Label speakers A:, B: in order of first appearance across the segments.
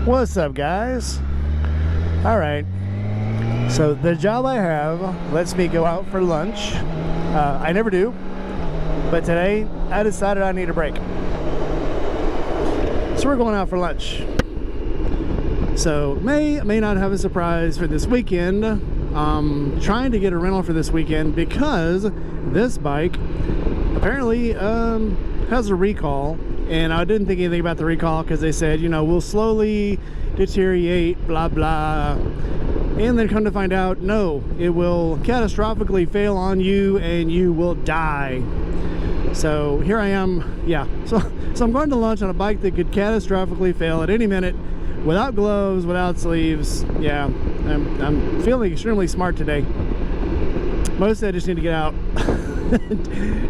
A: What's up, guys? All right, so the job I have lets me go out for lunch. I never do, but today I decided I need a break, so we're going out for lunch. So may not have a surprise for this weekend. Trying to get a rental for this weekend because this bike apparently has a recall. And I didn't think anything about the recall because they said, you know, we'll slowly deteriorate, blah, blah. And then come to find out, no, it will catastrophically fail on you and you will die. So here I am, yeah. So I'm going to lunch on a bike that could catastrophically fail at any minute without gloves, without sleeves. Yeah, I'm feeling extremely smart today. Mostly I just need to get out,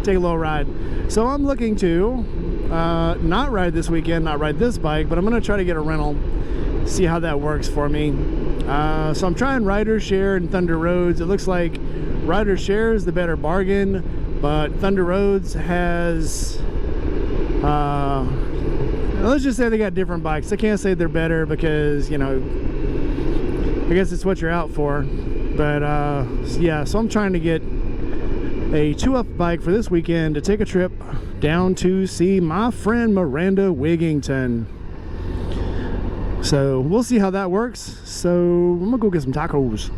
A: take a little ride. So I'm looking to not ride this weekend, not ride this bike, but I'm going to try to get a rental, see how that works for me. So I'm trying Rider Share and Thunder Roads. It looks like Rider Share is the better bargain, but Thunder Roads has let's just say they got different bikes. I can't say they're better because, you know, I guess it's what you're out for. But yeah, so I'm trying to get a 2-up bike for this weekend to take a trip down to see my friend Miranda Wigington. So we'll see how that works. So I'm gonna go get some tacos.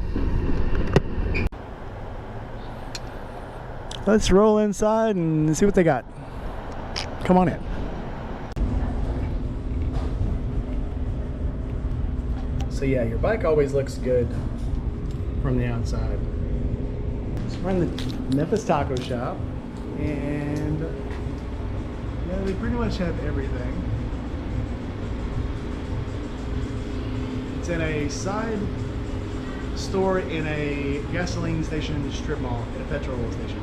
A: Let's roll inside and see what they got. Come on in. So yeah, your bike always looks good from the outside. So we're in the Memphis Taco Shop, and yeah, they pretty much have everything. It's in a side store in a gasoline station strip mall, in a petrol station.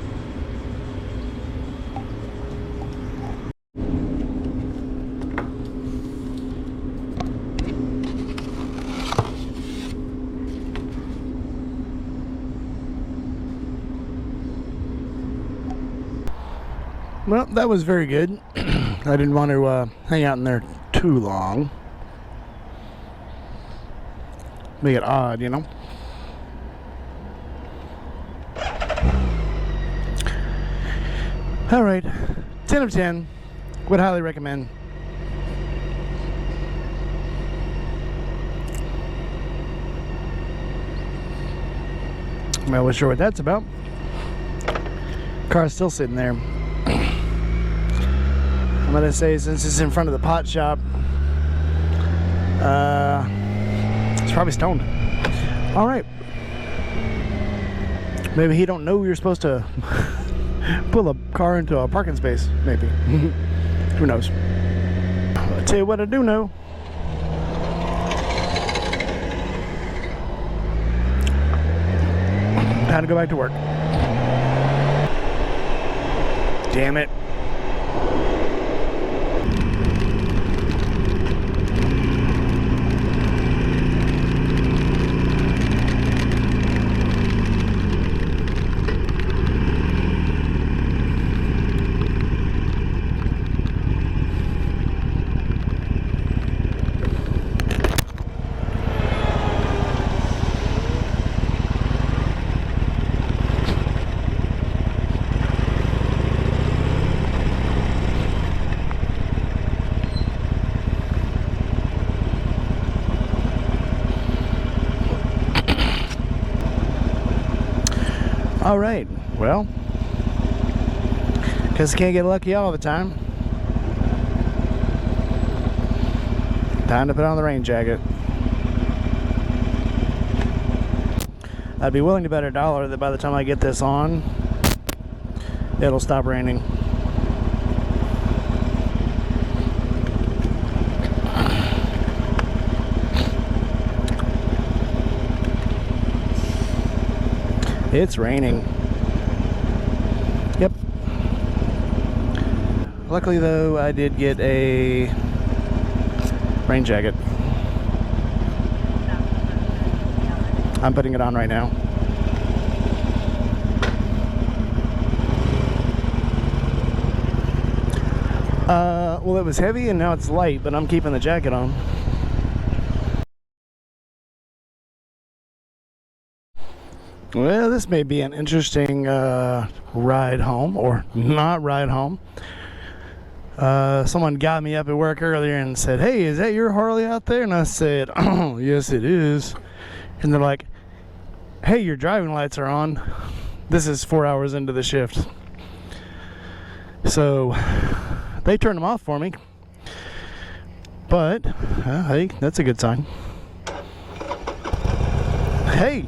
A: Well, that was very good. I didn't want to hang out in there too long. Make it odd, you know? Alright, 10 of 10. Would highly recommend. I'm not sure what that's about. Car's still sitting there. I'm gonna say, since it's in front of the pot shop, it's probably stoned. All right, maybe he don't know you're supposed to pull a car into a parking space. Maybe. Who knows? I'll tell you what I do know. Time to go back to work. Damn it. All right, well, because I can't get lucky all the time. Time to put on the rain jacket. I'd be willing to bet $1 that by the time I get this on, it'll stop raining. It's raining. Yep. Luckily though, I did get a rain jacket. I'm putting it on right now. Well, it was heavy and now it's light, but I'm keeping the jacket on. Well, this may be an interesting ride home, or not ride home. Someone got me up at work earlier and said, "Hey, is that your Harley out there?" And I said, "Oh, yes it is." And they're like, "Hey, your driving lights are on." This is 4 hours into the shift. So they turned them off for me. But, hey, that's a good sign. Hey!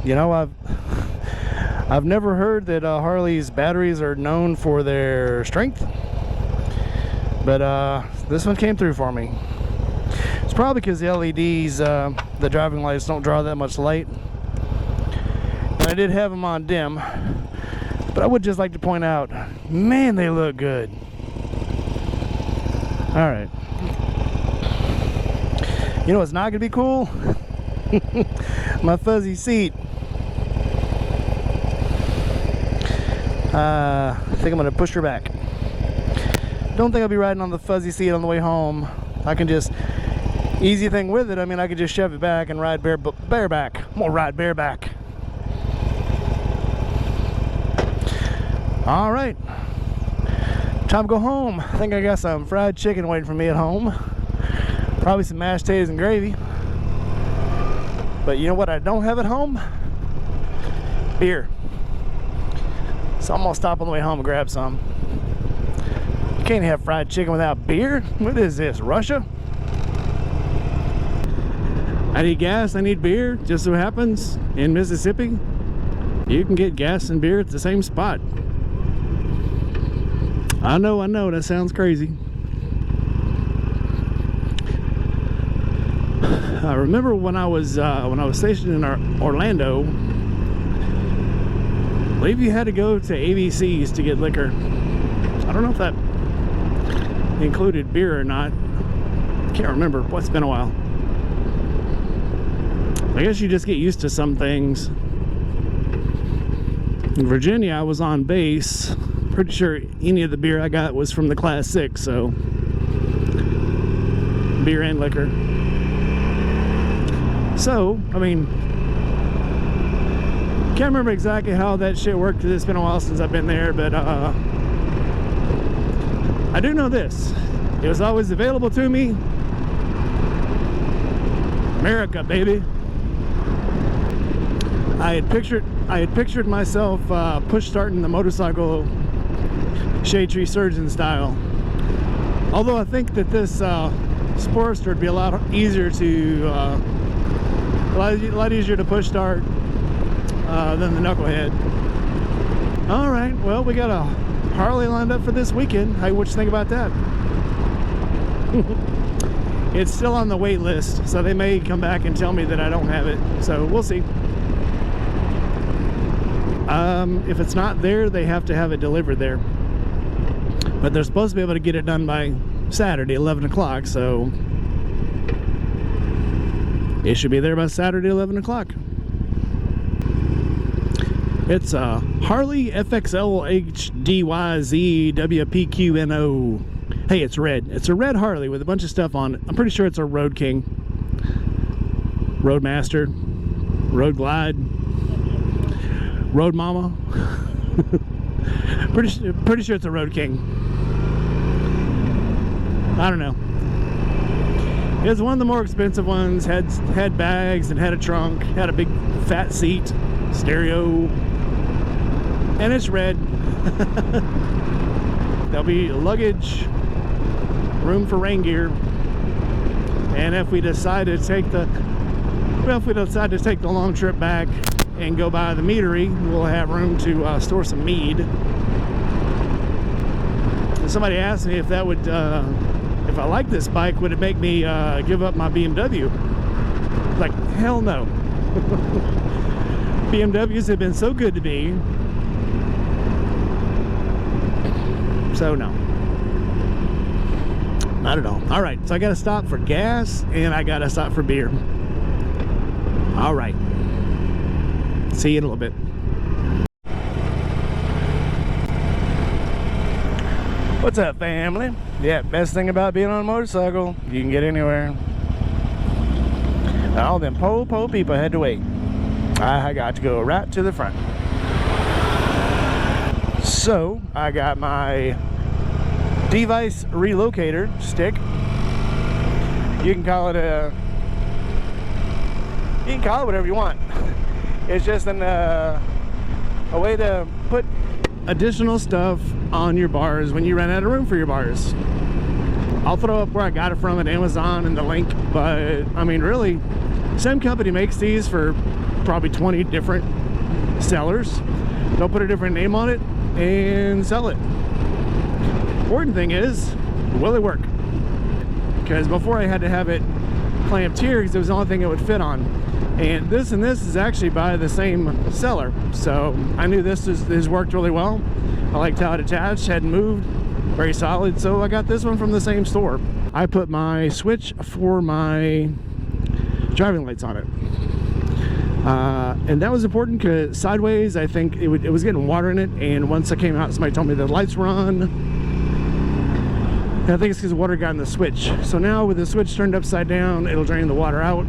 A: You know, I've never heard that Harley's batteries are known for their strength, but this one came through for me. It's probably because the LEDs, the driving lights, don't draw that much light. And I did have them on dim, but I would just like to point out, man, they look good. All right. You know what's not gonna be cool? My fuzzy seat. I think I'm gonna push her back. Don't think I'll be riding on the fuzzy seat on the way home. I can just, easy thing with it, I mean, I could just shove it back and ride bareback. I'm gonna ride bareback. All right, time to go home. I think I got some fried chicken waiting for me at home. Probably some mashed potatoes and gravy. But you know what I don't have at home? Beer. So I'm gonna stop on the way home and grab some. You can't have fried chicken without beer. What is this, Russia? I need gas, I need beer. Just so happens, in Mississippi, you can get gas and beer at the same spot. I know, that sounds crazy. I remember when I was stationed in Orlando, I believe you had to go to ABC's to get liquor. I don't know if that included beer or not. Can't remember. It's been a while. I guess you just get used to some things. In Virginia, I was on base. Pretty sure any of the beer I got was from the Class 6, so beer and liquor. So, I mean, can't remember exactly how that shit worked because it's been a while since I've been there, but I do know this. It was always available to me. America, baby. I had pictured myself push starting the motorcycle shade tree surgeon style. Although I think that this Sportster would be a lot easier to a lot easier to push start than the Knucklehead. All right, well, we got a Harley lined up for this weekend. Hey, what you think about that? It's still on the wait list, so they may come back and tell me that I don't have it. So we'll see. If it's not there, they have to have it delivered there. But they're supposed to be able to get it done by Saturday, 11 o'clock, so it should be there by Saturday, 11 o'clock. It's a Harley FXL HDYZ WPQNO. Hey, it's red. It's a red Harley with a bunch of stuff on it. I'm pretty sure it's a Road King, Roadmaster, Road Glide, Road Mama. pretty sure it's a Road King. I don't know. It was one of the more expensive ones. Had bags and had a trunk. Had a big fat seat, stereo, and it's red. There'll be luggage, room for rain gear, and if we decide to take the long trip back and go by the meadery, we'll have room to store some mead. And somebody asked me if that would, if I like this bike, would it make me give up my BMW? Like, hell no. BMWs have been so good to me. So no. Not at all. All right, so I got to stop for gas and I got to stop for beer. All right. See you in a little bit. What's up, family? Yeah, best thing about being on a motorcycle, you can get anywhere. All them po people had to wait. I got to go right to the front. So I got my device relocator stick. You can call it whatever you want. It's just a way to put additional stuff on your bars when you run out of room for your bars. I'll throw up where I got it from at Amazon and the link, but I mean, really, same company makes these for probably 20 different sellers. They'll put a different name on it and sell it. Important thing is, will it work? Because before I had to have it clamped here because it was the only thing it would fit on. And this is actually by the same seller. So I knew this worked really well. I liked how it attached, hadn't moved, very solid. So I got this one from the same store. I put my switch for my driving lights on it. And that was important because sideways, I think it was getting water in it. And once I came out, somebody told me the lights were on. And I think it's because water got in the switch. So now with the switch turned upside down, it'll drain the water out.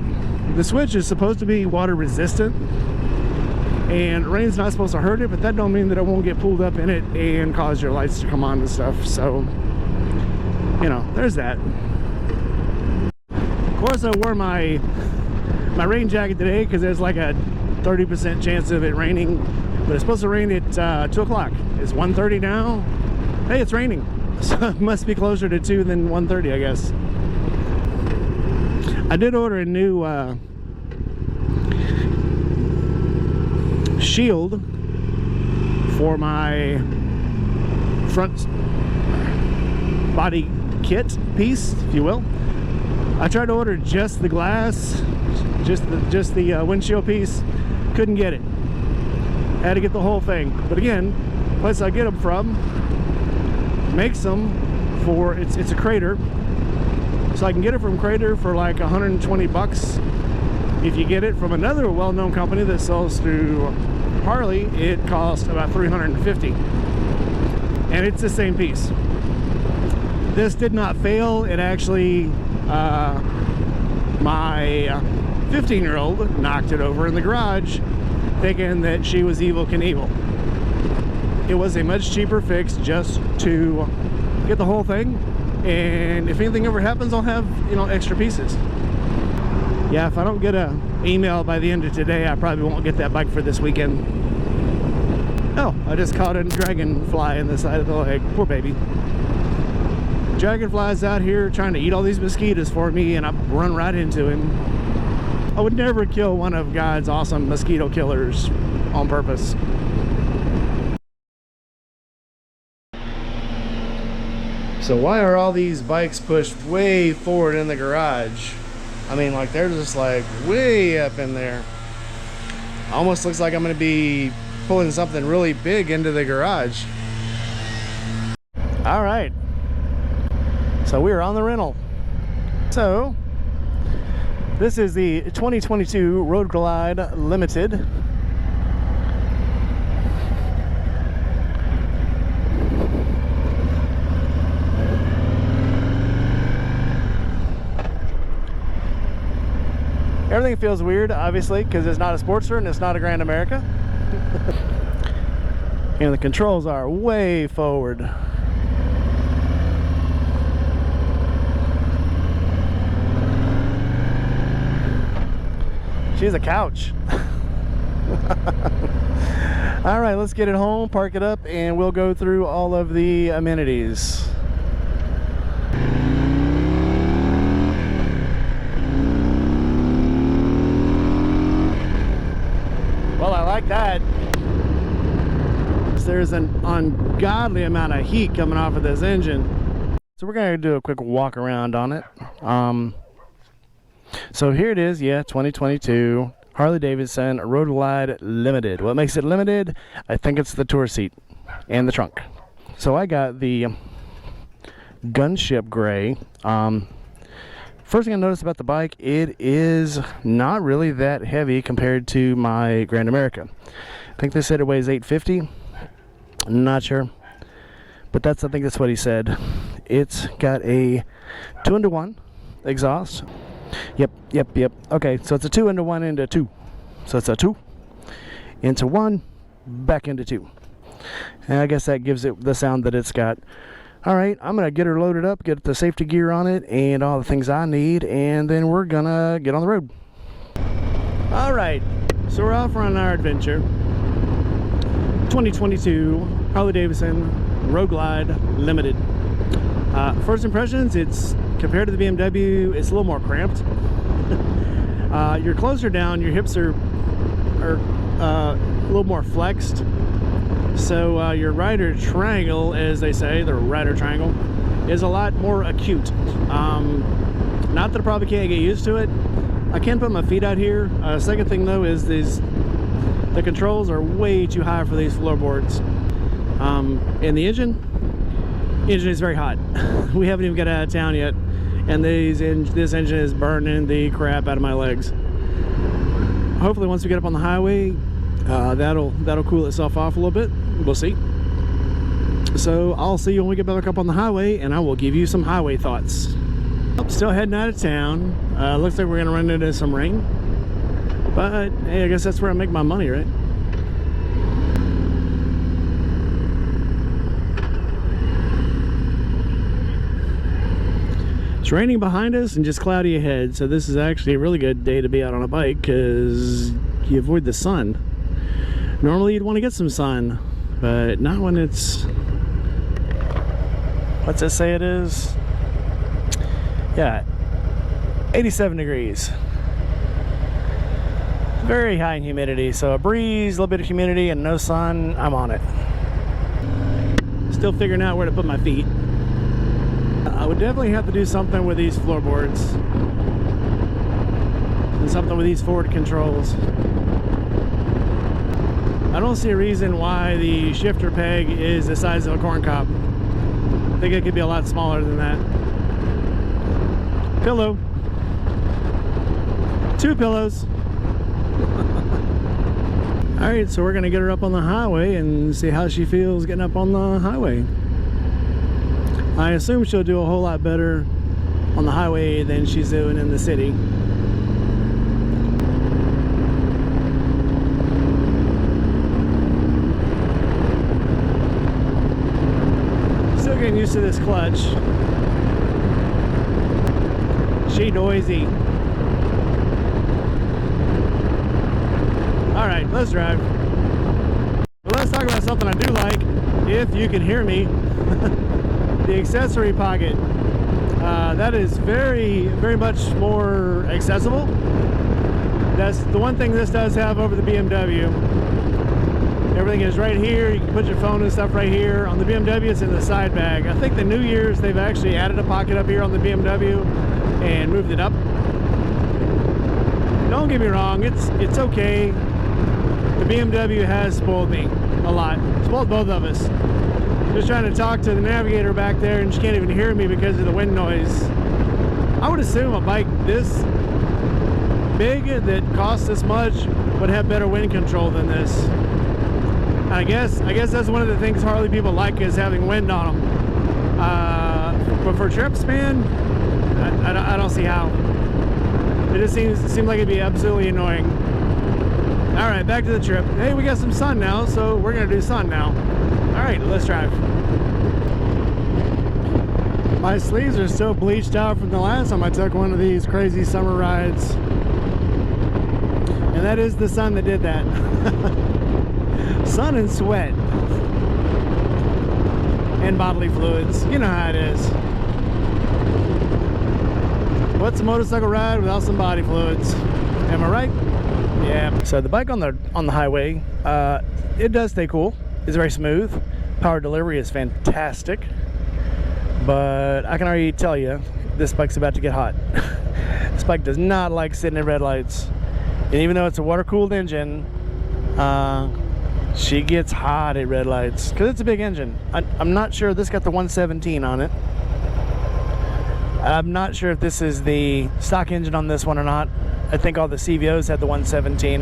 A: The switch is supposed to be water resistant, and rain's not supposed to hurt it, but that don't mean that it won't get pulled up in it and cause your lights to come on and stuff. So, you know, there's that. Of course, I wore my rain jacket today because there's like a 30% chance of it raining, but it's supposed to rain at 2 o'clock. It's 1:30 now. Hey, it's raining. So it must be closer to 2 than 1:30, I guess. I did order a new shield for my front body kit piece, if you will. I tried to order just the glass, just the windshield piece. Couldn't get it. Had to get the whole thing. But again, the place I get them from makes them for it's a Crater. So I can get it from Crater for like 120 bucks. If you get it from another well-known company that sells through Harley, it costs about 350. And it's the same piece. This did not fail. It actually, my 15-year-old knocked it over in the garage thinking that she was Evel Knievel. It was a much cheaper fix just to get the whole thing. And if anything ever happens, I'll have, you know, extra pieces. Yeah, if I don't get an email by the end of today, I probably won't get that bike for this weekend. Oh, I just caught a dragonfly in the side of the leg. Poor baby. Dragonfly's out here trying to eat all these mosquitoes for me, and I run right into him. I would never kill one of God's awesome mosquito killers on purpose. So why are all these bikes pushed way forward in the garage? I mean, like, they're just like way up in there. Almost looks like I'm gonna be pulling something really big into the garage. All right, so we are on the rental. So this is the 2022 Road Glide Limited. Everything feels weird, obviously, because it's not a Sportster and it's not a Grand America. And the controls are way forward. She's a couch. All right, let's get it home, park it up, and we'll go through all of the amenities. Well, I like that. There's an ungodly amount of heat coming off of this engine. So we're gonna do a quick walk around on it. So here it is, yeah, 2022 Harley Davidson Road Glide Limited. What makes it limited? I think it's the tour seat and the trunk. So I got the gunship gray. First thing I noticed about the bike, it is not really that heavy compared to my Grand America. I think they said it weighs 850. I'm not sure, but I think that's what he said. It's got a 2-into-1 exhaust. Yep. Okay, so it's a 2-into-1 into 2. So it's a 2. into 1, back into 2. And I guess that gives it the sound that it's got. Alright, I'm going to get her loaded up, get the safety gear on it, and all the things I need, and then we're going to get on the road. Alright, so we're off on our adventure. 2022 Harley-Davidson Road Glide Limited. First impressions, it's compared to the BMW, it's a little more cramped. You're closer down, your hips are a little more flexed. So your rider triangle, as they say, the rider triangle, is a lot more acute. Not that I probably can't get used to it. I can put my feet out here. Second thing though is the controls are way too high for these floorboards. And the engine is very hot. We haven't even got out of town yet, and this engine is burning the crap out of my legs. Hopefully once we get up on the highway, that'll cool itself off a little bit. We'll see. So I'll see you when we get back up on the highway, and I will give you some highway thoughts. Still heading out of town. Looks like we're gonna run into some rain, but hey, I guess that's where I make my money, right? It's raining behind us and just cloudy ahead, so this is actually a really good day to be out on a bike because you avoid the sun. Normally you'd want to get some sun, but not when it's, what's it say it is? Yeah, 87 degrees. Very high in humidity, so a breeze, a little bit of humidity, and no sun, I'm on it. Still figuring out where to put my feet. I would definitely have to do something with these floorboards and something with these forward controls. I don't see a reason why the shifter peg is the size of a corn cob. I think it could be a lot smaller than that. Pillow. 2 pillows. Alright, so we're gonna get her up on the highway and see how she feels getting up on the highway. I assume she'll do a whole lot better on the highway than she's doing in the city. Still getting used to this clutch. She noisy. Alright, let's drive. Well, let's talk about something I do like, if you can hear me. The accessory pocket. That is very much more accessible. That's the one thing this does have over the BMW. Everything is right here. You can put your phone and stuff right here. On the BMW, it's in the side bag. I think the New Year's, they've actually added a pocket up here on the BMW and moved it up. Don't get me wrong, it's okay. The BMW has spoiled me a lot. Spoiled both of us. Just trying to talk to the navigator back there, and she can't even hear me because of the wind noise. I would assume a bike this big that costs this much would have better wind control than this. I guess that's one of the things Harley people like, is having wind on them. But for trips, man, I don't see how. It just seems like it'd be absolutely annoying. All right, back to the trip. Hey, we got some sun now, so we're gonna do sun now. All right, let's drive. My sleeves are still bleached out from the last time I took one of these crazy summer rides. And that is the sun that did that. Sun and sweat. And bodily fluids. You know how it is. What's a motorcycle ride without some body fluids? Am I right? Yeah. So the bike on the highway, it does stay cool. It's very smooth. Power delivery is fantastic. But I can already tell you, this bike's about to get hot. This bike does not like sitting in red lights. And even though it's a water-cooled engine, she gets hot at red lights because it's a big engine. I'm not sure this got the 117 on it. I'm not sure if this is the stock engine on this one or not. I think all the CVOs had the 117.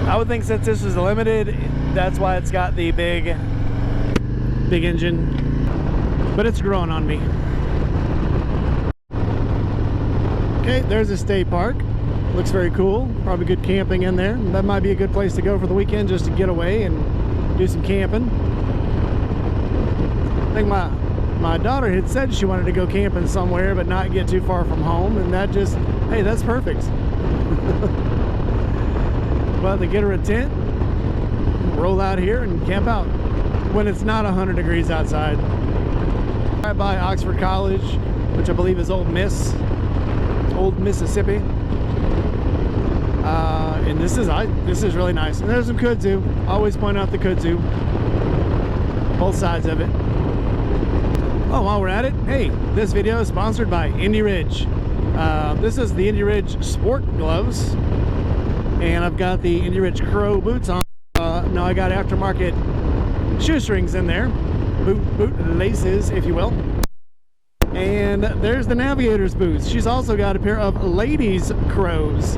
A: I would think since this is a limited, that's why it's got the big engine. But it's growing on me. Okay, there's a state park. Looks very cool. Probably good camping in there. That might be a good place to go for the weekend, just to get away and do some camping. I think my daughter had said she wanted to go camping somewhere but not get too far from home, and that just, hey, that's perfect. Well, to get her a tent, roll out here and camp out when it's not 100 degrees outside. Right by Oxford College, which I believe is Old Mississippi. And this is really nice. And there's some kudzu. Always point out the kudzu. Both sides of it. Oh, while we're at it, hey, this video is sponsored by Indy Ridge. This is the Indy Ridge Sport Gloves. And I've got the Indy Ridge Crow boots on. Now I got aftermarket shoestrings in there. Boot laces, if you will. And there's the Navigator's boots. She's also got a pair of ladies' crows.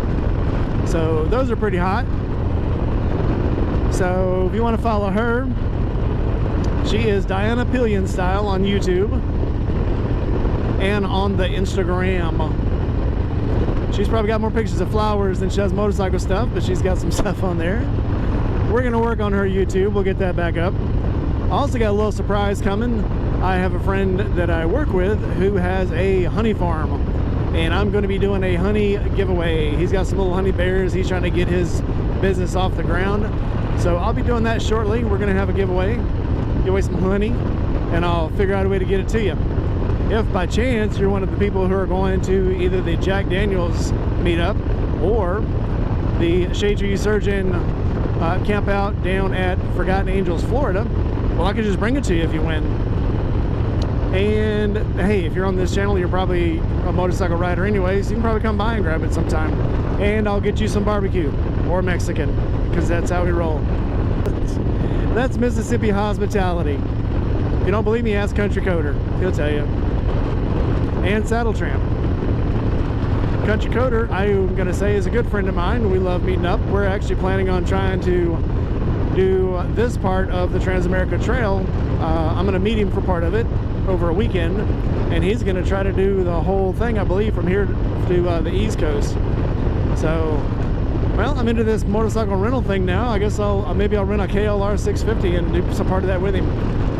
A: So those are pretty hot. So if you want to follow her, she is Diana Pillion Style on YouTube and on the Instagram. She's probably got more pictures of flowers than she does motorcycle stuff, but she's got some stuff on there. We're going to work on her YouTube. We'll get that back up. I also got a little surprise coming. I have a friend that I work with who has a honey farm, and I'm going to be doing a honey giveaway. He's got some little honey bears. He's trying to get his business off the ground. So I'll be doing that shortly. We're going to have a giveaway. Give away some honey, and I'll figure out a way to get it to you. If by chance you're one of the people who are going to either the Jack Daniels meetup or the Shade Tree Surgeon camp out down at Forgotten Angels, Florida, well, I could just bring it to you if you win. And hey, if you're on this channel, you're probably a motorcycle rider anyways. You can probably come by and grab it sometime, and I'll get you some barbecue or Mexican, because that's how we roll. That's Mississippi hospitality. If you don't believe me, ask Country Coder. He'll tell you. And Saddle Tramp. Country Coder, I'm going to say, is a good friend of mine. We love meeting up. We're actually planning on trying to do this part of the Transamerica Trail. I'm going to meet him for part of it over a weekend, and he's going to try to do the whole thing, I believe, from here to the East Coast. So, well, I'm into this motorcycle rental thing now. I guess maybe I'll rent a KLR 650 and do some part of that with him.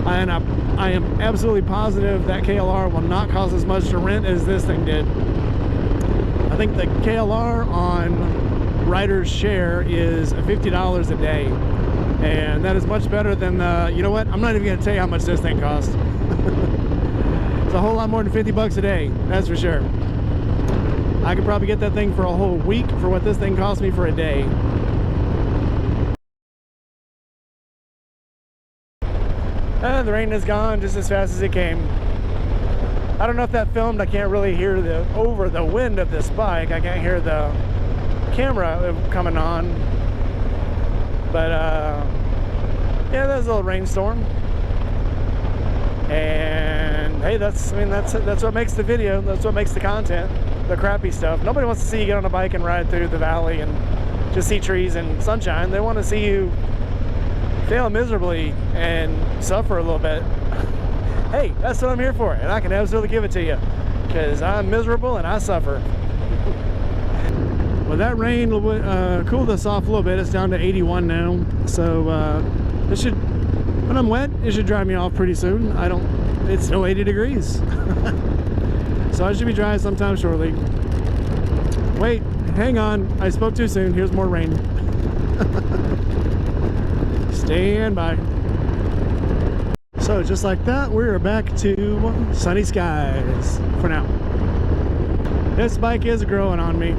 A: And I am absolutely positive that KLR will not cost as much to rent as this thing did. I think the KLR on Rider's Share is $50 a day, and that is much better than the, you know what, I'm not even going to tell you how much this thing costs. It's a whole lot more than 50 bucks a day, that's for sure. I could probably get that thing for a whole week for what this thing cost me for a day. The rain is gone just as fast as it came. I don't know if that filmed. I can't really hear over the wind of this bike. I can't hear the camera coming on. But yeah, there's a little rainstorm. And hey, that's what makes the video. That's what makes the content. The crappy stuff. Nobody wants to see you get on a bike and ride through the valley and just see trees and sunshine. They want to see you fail miserably and suffer a little bit. Hey, that's what I'm here for, and I can absolutely give it to you, because I'm miserable and I suffer. Well, that rain cooled us off a little bit. It's down to 81 now, so it should, when I'm wet, it should dry me off pretty soon. It's still 80 degrees. So I should be dry sometime shortly. Wait, hang on, I spoke too soon. Here's more rain. Stand by. So just like that, we're back to sunny skies for now. This bike is growing on me.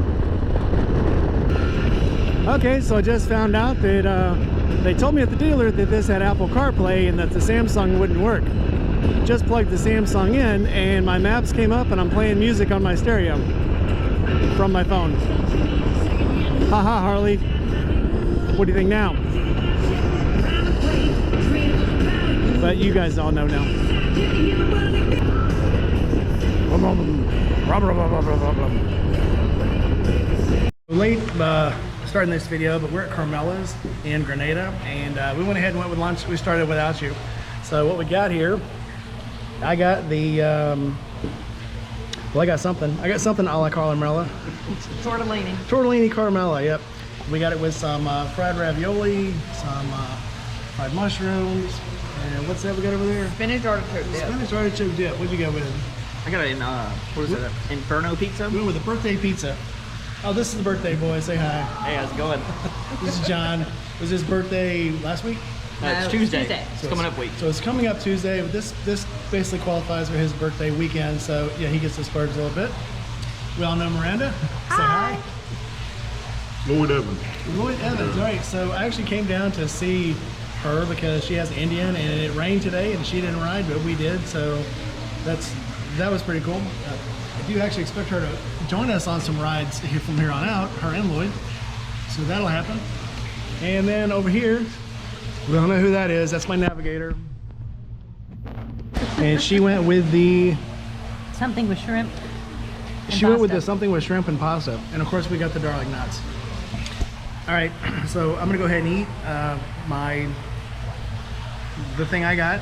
A: Okay, so I just found out that they told me at the dealer that this had Apple CarPlay and that the Samsung wouldn't work. Just plugged the Samsung in and my maps came up and I'm playing music on my stereo from my phone. Haha, Harley. What do you think now? But you guys all know now. Late starting this video, but we're at Carmela's in Grenada, and we went ahead and went with lunch. We started without you. So what we got here, I got the Well, I got something a la Carmella.
B: Tortellini.
A: Tortellini Carmella, yep. We got it with some fried ravioli, some fried mushrooms, and what's that we got over there?
B: Spinach artichoke dip.
A: Spinach artichoke dip. What'd you go with?
C: I got it in, what is it? Inferno pizza?
A: We went with a birthday pizza. Oh, this is the birthday boy. Say hi.
C: Hey, how's it going?
A: This is John. Was his birthday last week?
C: It's Tuesday. It's coming up week.
A: So it's coming up Tuesday. This basically qualifies for his birthday weekend. So yeah, he gets to splurge a little bit. We all know Miranda. Say hi.
D: Lloyd Evans.
A: Lloyd Evans. All right. So I actually came down to see her because she has Indian, and it rained today, and she didn't ride, but we did. So that was pretty cool. I do actually expect her to join us on some rides from here on out, her and Lloyd. So that'll happen. And then over here, we don't know who that is. That's my navigator. And she went with the...
B: Something with shrimp.
A: She went with the something with shrimp and pasta. And of course we got the garlic knots. All right, so I'm gonna go ahead and eat the thing I got,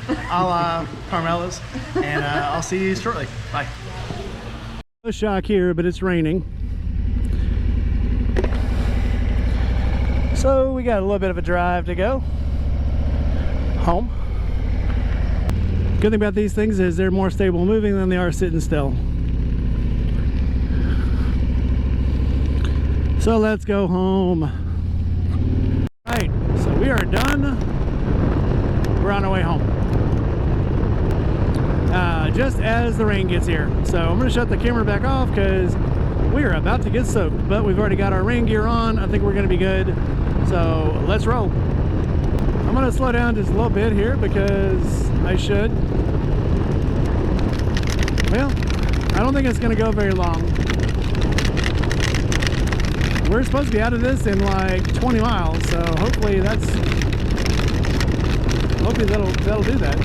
A: a la Carmella's, and I'll see you shortly. Bye. No shock here, but it's raining. So we got a little bit of a drive to go home. Good thing about these things is they're more stable moving than they are sitting still. So let's go home. All right, so we are done. We're on our way home. Just as the rain gets here. So I'm gonna shut the camera back off because we are about to get soaked, but we've already got our rain gear on. I think we're gonna be good. So let's roll. I'm gonna slow down just a little bit here because I should. Well, I don't think it's gonna go very long. We're supposed to be out of this in like 20 miles, so hopefully that'll do that.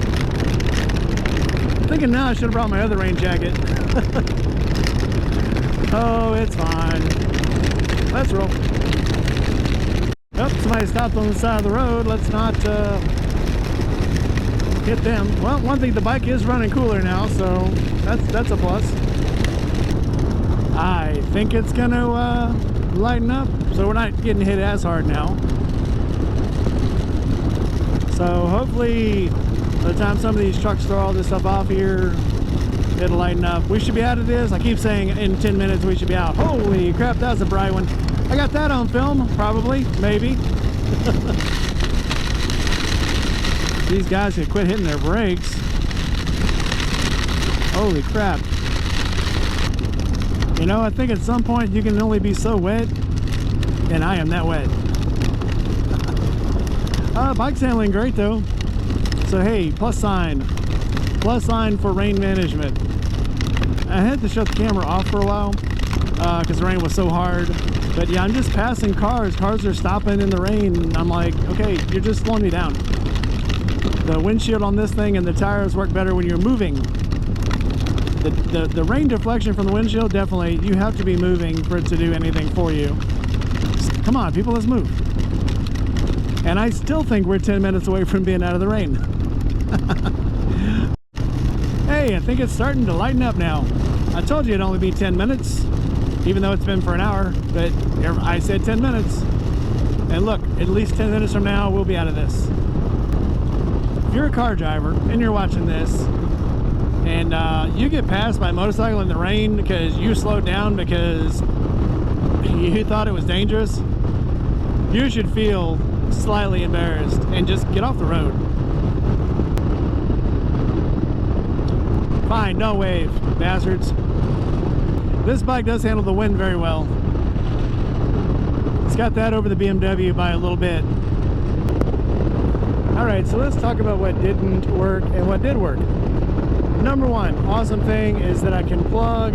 A: I'm thinking now I should have brought my other rain jacket. Oh, it's fine. Let's roll. Oh, somebody stopped on the side of the road. Let's not hit them. Well, one thing, the bike is running cooler now, so that's a plus. I think it's gonna lighten up, so we're not getting hit as hard now. So hopefully by the time some of these trucks throw all this stuff off here, it'll lighten up. We should be out of this. I keep saying in 10 minutes we should be out. Holy crap, that was a bright one. I got that on film, probably, maybe. These guys could quit hitting their brakes. Holy crap. You know, I think at some point you can only be so wet, and I am that wet. Bike's handling great though. So hey, plus sign for rain management. I had to shut the camera off for a while because the rain was so hard. But yeah, I'm just passing cars. Cars are stopping in the rain. I'm like, okay, you're just slowing me down. The windshield on this thing and the tires work better when you're moving. The rain deflection from the windshield, definitely, you have to be moving for it to do anything for you. Come on, people, let's move. And I still think we're 10 minutes away from being out of the rain. Hey, I think it's starting to lighten up now. I told you it'd only be 10 minutes, even though it's been for an hour, but I said 10 minutes. And look, at least 10 minutes from now, we'll be out of this. If you're a car driver and you're watching this, and you get passed by a motorcycle in the rain because you slowed down because you thought it was dangerous, you should feel slightly embarrassed and just get off the road. Fine, no wave, bastards. This bike does handle the wind very well. It's got that over the BMW by a little bit. Alright, so let's talk about what didn't work and what did work. Number one, awesome thing is that I can plug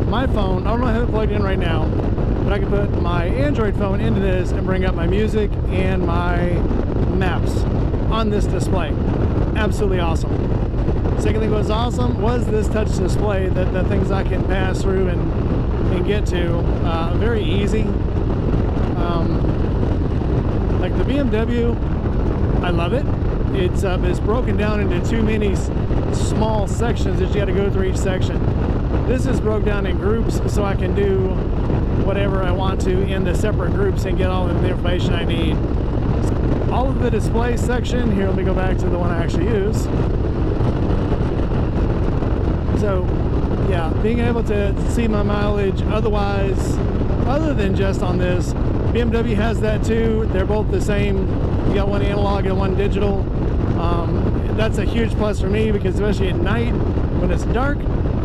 A: my phone. I don't know how to plug it in right now, but I can put my Android phone into this and bring up my music and my maps on this display. Absolutely awesome. Second thing that was awesome was this touch display, that the things I can pass through and get to very easy. Like the BMW, I love it. It's broken down into too many small sections that you got to go through each section. This is broke down in groups, so I can do whatever I want to in the separate groups and get all of the information I need. All of the display section, here let me go back to the one I actually use. So yeah, being able to see my mileage otherwise, other than just on this. BMW has that too. They're both the same. You got one analog and one digital. That's a huge plus for me because especially at night when it's dark,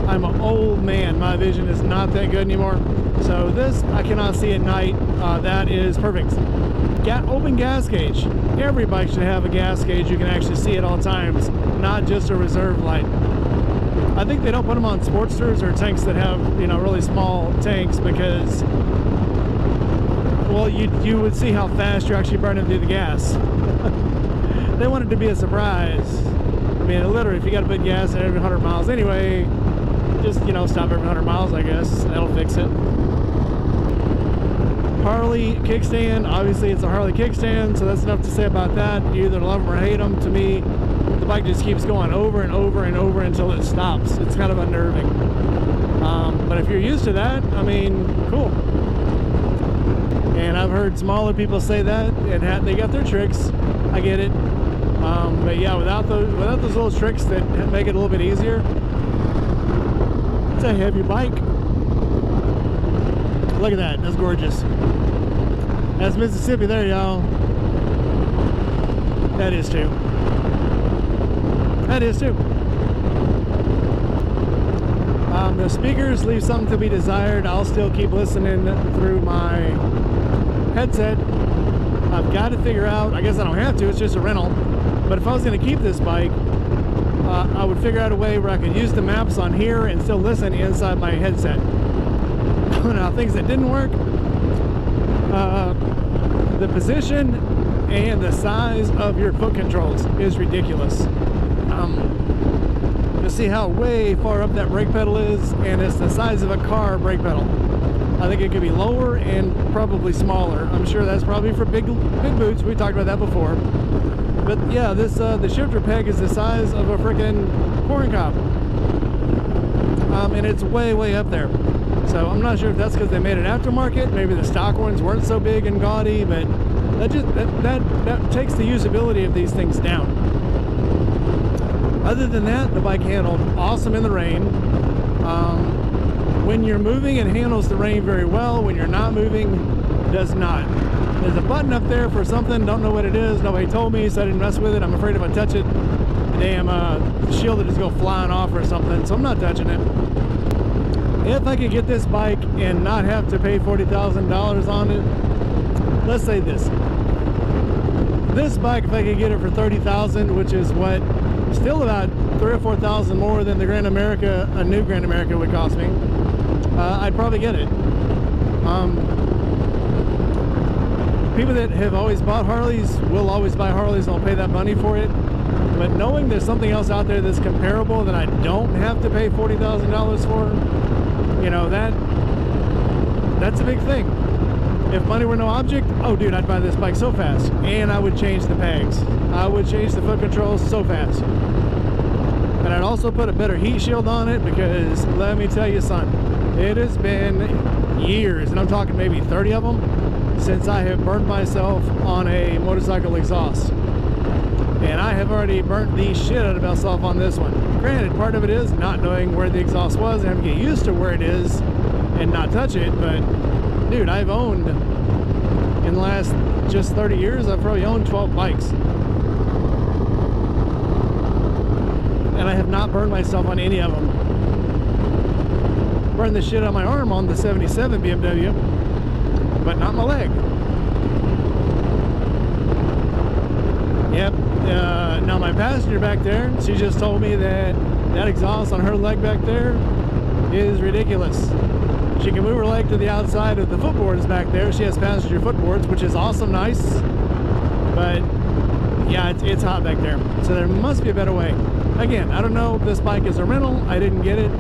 A: I'm an old man. My vision is not that good anymore. So this I cannot see at night. That is perfect. Open gas gauge. Every bike should have a gas gauge you can actually see at all times, not just a reserve light. I think they don't put them on Sportsters or tanks that have, you know, really small tanks because, well, you would see how fast you're actually burning through the gas. They want it to be a surprise. I mean, literally, if you got to put gas in every 100 miles anyway, just, you know, stop every 100 miles, I guess. That'll fix it. Harley kickstand. Obviously, it's a Harley kickstand, so that's enough to say about that. You either love them or hate them. To me, the bike just keeps going over and over and over until it stops. It's kind of unnerving. But if you're used to that, I mean, cool. And I've heard smaller people say that, and they got their tricks. I get it. But yeah, without those little tricks that make it a little bit easier, it's a heavy bike. Look at that. That's gorgeous. That's Mississippi there, y'all. That is too. That is too. The speakers leave something to be desired. I'll still keep listening through my headset. I've got to figure out, I guess I don't have to, it's just a rental, but if I was going to keep this bike, I would figure out a way where I could use the maps on here and still listen inside my headset. Now, things that didn't work, the position and the size of your foot controls is ridiculous. You see how way far up that brake pedal is, and it's the size of a car brake pedal. I think it could be lower and probably smaller. I'm sure that's probably for big boots. We talked about that before. But yeah, this the shifter peg is the size of a freaking corn cob, and it's way up there. So I'm not sure if that's because they made it aftermarket. Maybe the stock ones weren't so big and gaudy, but that takes the usability of these things down. Other than that, the bike handled awesome in the rain. When you're moving, it handles the rain very well. When you're not moving, it does not. There's a button up there for something, don't know what it is. Nobody told me, so I didn't mess with it. I'm afraid if I touch it, the damn shield will just go flying off or something, so I'm not touching it. If I could get this bike and not have to pay $40,000 on it, let's say this. This bike, if I could get it for $30,000, which is what, still about $3,000 or $4,000 more than the Grand America, a new Grand America would cost me, I'd probably get it. People that have always bought Harleys will always buy Harleys and will pay that money for it. But knowing there's something else out there that's comparable that I don't have to pay $40,000 for, you know, that's a big thing. If money were no object, oh dude, I'd buy this bike so fast. And I would change the pegs. I would change the foot controls so fast. And I'd also put a better heat shield on it because, let me tell you, son, it has been years, and I'm talking maybe 30 of them, since I have burnt myself on a motorcycle exhaust. And I have already burnt the shit out of myself on this one. Granted, part of it is not knowing where the exhaust was and having to get used to where it is and not touch it, but dude, I've owned, in the last just 30 years, I've probably owned 12 bikes. And I have not burned myself on any of them. Burned the shit out of my arm on the 77 BMW, but not my leg. Yep. Now my passenger back there, she just told me that that exhaust on her leg back there is ridiculous. She can move her leg to the outside of the footboards back there. She has passenger footboards, which is awesome, nice. But yeah, it's hot back there. So there must be a better way. Again, I don't know if this bike is a rental. I didn't get it,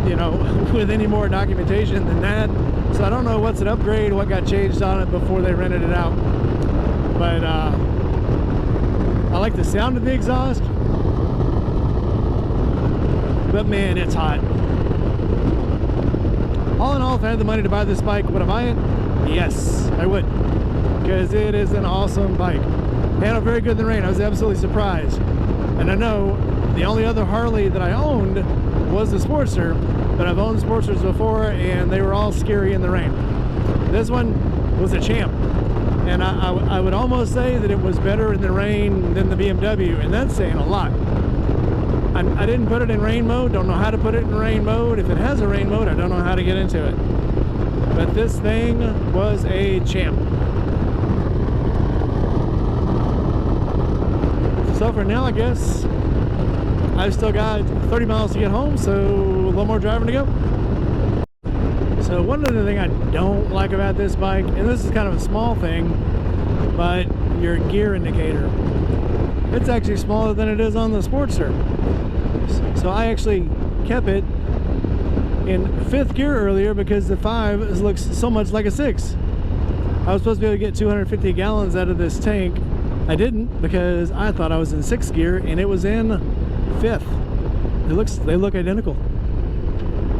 A: you know, with any more documentation than that. So I don't know what's an upgrade, what got changed on it before they rented it out. But I like the sound of the exhaust. But man, it's hot. All in all, if I had the money to buy this bike, would I buy it? Yes, I would, because it is an awesome bike. Handled very good in the rain. I was absolutely surprised. And I know the only other Harley that I owned was the Sportster, but I've owned Sportsters before and they were all scary in the rain. This one was a champ, and I would almost say that it was better in the rain than the BMW, and that's saying a lot. I didn't put it in rain mode, don't know how to put it in rain mode. If it has a rain mode, I don't know how to get into it. But this thing was a champ. So for now, I guess I've still got 30 miles to get home, so a little more driving to go. So one other thing I don't like about this bike, and this is kind of a small thing, but your gear indicator. It's actually smaller than it is on the Sportster. So I actually kept it in 5th gear earlier because the 5 looks so much like a 6. I was supposed to be able to get 250 gallons out of this tank. I didn't, because I thought I was in 6th gear and it was in 5th. They look identical.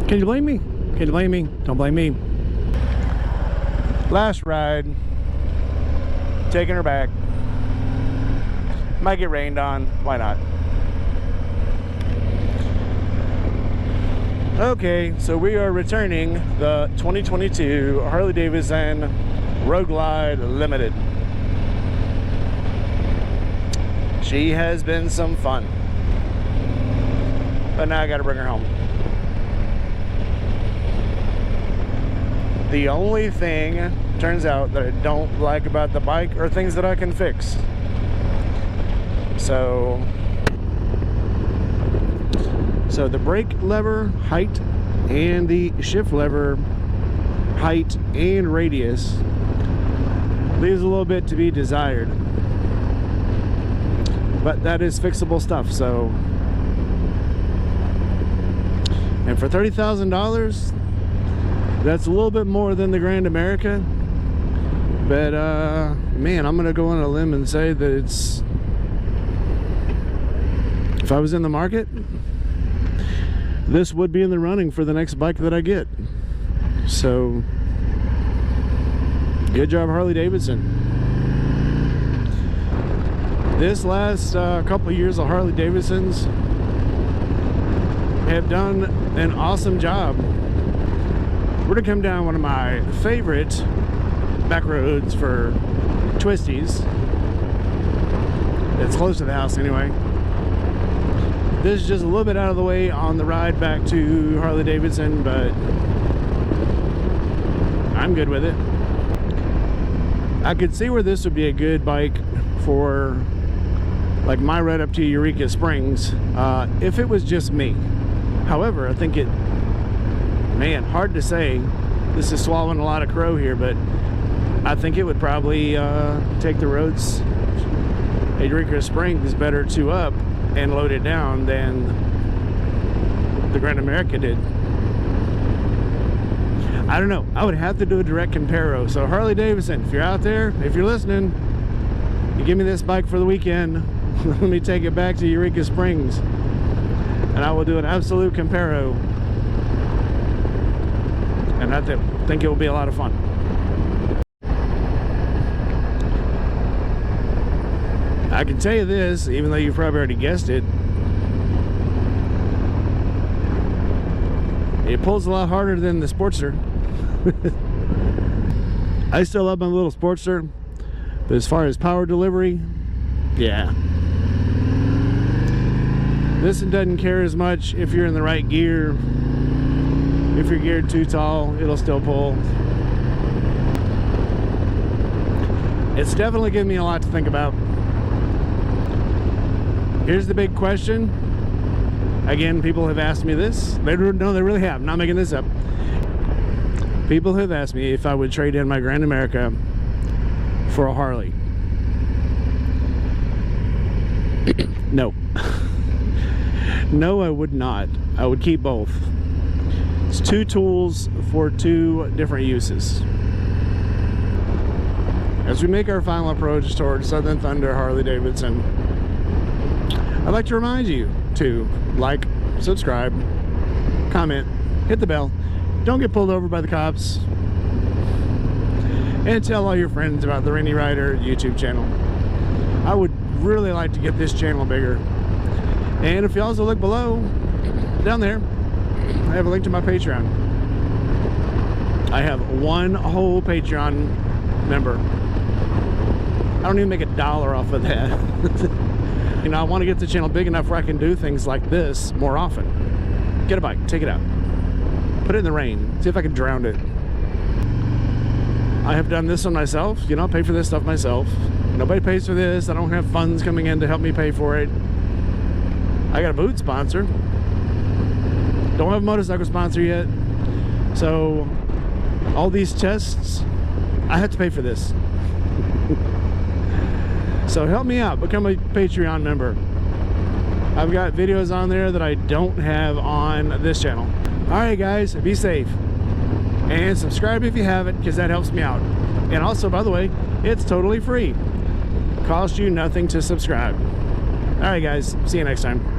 A: Can you blame me? Can you blame me? Don't blame me. Last ride. Taking her back. Might get rained on. Why not? Okay, so we are returning the 2022 Harley-Davidson Road Glide Limited. She has been some fun, but now I gotta bring her home. The only thing, turns out, that I don't like about the bike are things that I can fix. So the brake lever height and the shift lever height and radius leaves a little bit to be desired. But that is fixable stuff, so. And for $30,000, that's a little bit more than the Grand America. But man, I'm gonna go on a limb and say that it's, if I was in the market, this would be in the running for the next bike that I get. So good job, Harley-Davidson. This last couple of years of Harley-Davidsons have done an awesome job. We're gonna come down one of my favorite back roads for twisties. It's close to the house anyway. This is just a little bit out of the way on the ride back to Harley-Davidson, but I'm good with it. I could see where this would be a good bike for like my ride up to Eureka Springs if it was just me. However, I think it, man, hard to say. This is swallowing a lot of crow here, but I think it would probably take the roads at Eureka Springs better to up and load it down than the Grand America did. I don't know. I would have to do a direct comparo. So Harley-Davidson, if you're out there, if you're listening, you give me this bike for the weekend, let me take it back to Eureka Springs and I will do an absolute comparo, and I think it will be a lot of fun. I can tell you this, even though you've probably already guessed it, it pulls a lot harder than the Sportster. I still love my little Sportster, but as far as power delivery, yeah. This one doesn't care as much if you're in the right gear. If you're geared too tall, it'll still pull. It's definitely given me a lot to think about. Here's the big question. Again, people have asked me this. They really have. I'm not making this up. People have asked me if I would trade in my Grand America for a Harley. No. No, I would not. I would keep both. It's two tools for two different uses. As we make our final approach towards Southern Thunder Harley-Davidson, I'd like to remind you to like, subscribe, comment, hit the bell, Don't get pulled over by the cops. And tell all your friends about the Rainy Rider YouTube channel. I would really like to get this channel bigger. And if you also look below, down there, I have a link to my Patreon. I have one whole Patreon member. I don't even make $1 off of that. You know, I want to get the channel big enough where I can do things like this more often. Get a bike, take it out, put it in the rain, see if I can drown it. I have done this on myself, you know, pay for this stuff myself. Nobody pays for this. I don't have funds coming in to help me pay for it. I got a boot sponsor. Don't have a motorcycle sponsor yet. So all these tests, I have to pay for this. So help me out, become a Patreon member. I've got videos on there that I don't have on this channel. Alright guys, be safe. And subscribe if you haven't, because that helps me out. And also, by the way, it's totally free. Costs you nothing to subscribe. Alright guys, see you next time.